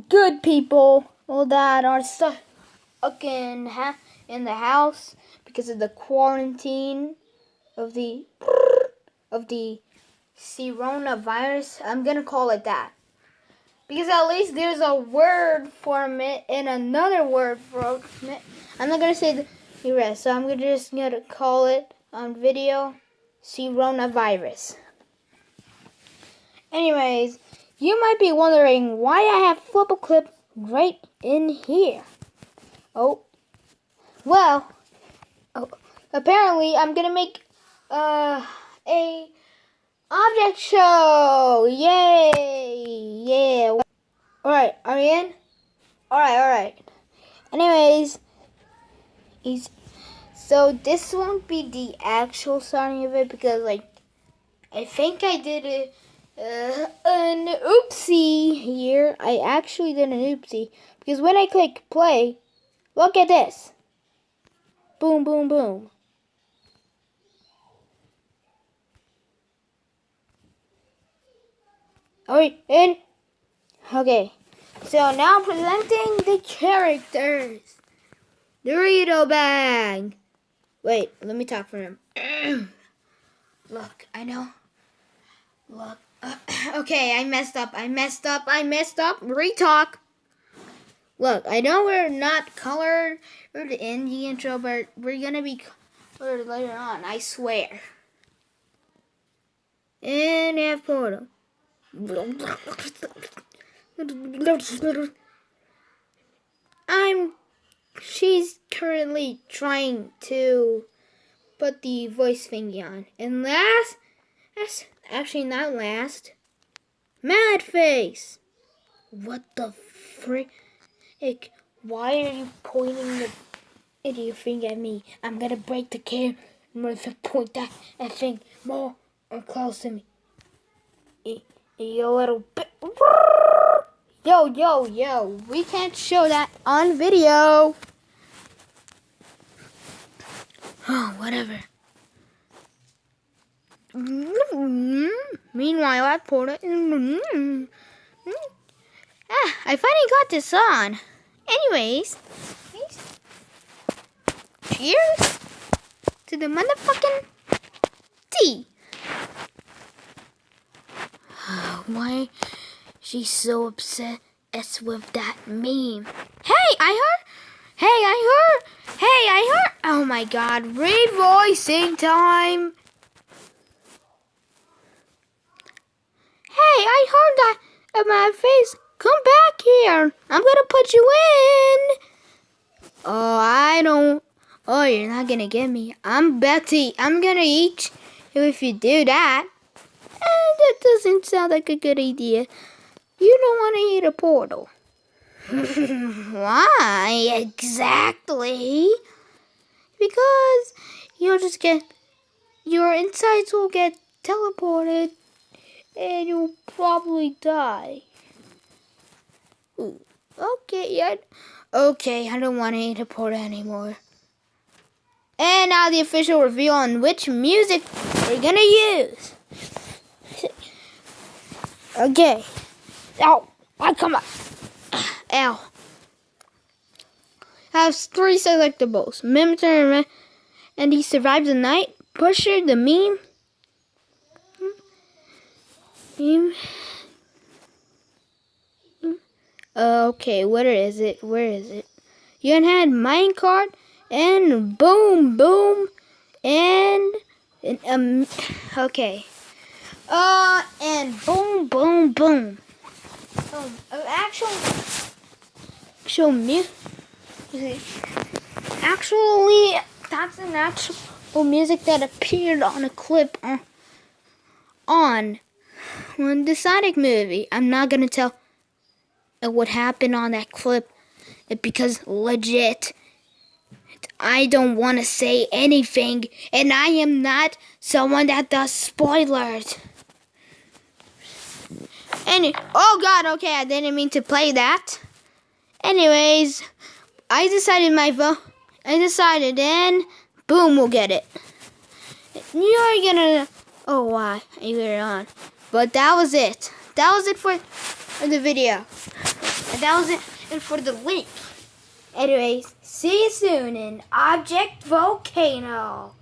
good people that are stuck in the house because of the quarantine of the coronavirus. I'm gonna call it that because at least there's a word for it and another word for it. I'm not gonna say the rest, so I'm just gonna call it on video coronavirus. Anyways, you might be wondering why I have flip a clip right in here. Apparently I'm gonna make a object show. Yay! Yeah. Alright, are we in? Alright. Anyways, so this won't be the actual starting of it because I think I did an oopsie here. I actually did an oopsie because when I click play, look at this. Boom, boom, boom. Alright, in. Okay, so now presenting the characters. Dorito bag. Wait, let me talk for him. Look, I know. Look. Okay, I messed up. Retalk. Look, I know we're not colored in the intro, but we're gonna be colored later on, I swear. And have photo. She's currently trying to put the voice thingy on. And that's actually not last. Mad face. What the frick? Why are you pointing the idiot finger at me? I'm gonna break the camera to point that thing more or close to me. You little bit. Yo. We can't show that on video. Oh, whatever. Meanwhile, I poured it. I finally got this on. Anyways, cheers to the motherfucking tea. Why she's so upset with that meme? Hey, I heard. Oh my God, revoicing time. Hey, I heard that at my face. Come back here. I'm gonna put you in. Oh, you're not gonna get me. I'm Betty. I'm gonna eat you if you do that. That doesn't sound like a good idea. You don't want to eat a portal. Why exactly? Because your insides will get teleported and you'll probably die. Ooh, okay, I don't want to eat a portal anymore. And now the official reveal on which music we're gonna use. Okay. Ow! Come on. Ow. Has 3 selectables. Mimicker and he survives the night. Pusher, the meme. Okay, where is it? You can have minecart and boom, and okay. And boom. Actually, that's an actual music that appeared on a clip on the Sonic movie. I'm not gonna tell what happened on that clip because legit, I don't want to say anything, and I am not someone that does spoilers. Oh God, okay, I didn't mean to play that. Anyways, I decided and boom, we'll get it. You're gonna, oh why, you get it on. But that was it. That was it for the video. And that was it and for the link. Anyways, see you soon in Object Volcano.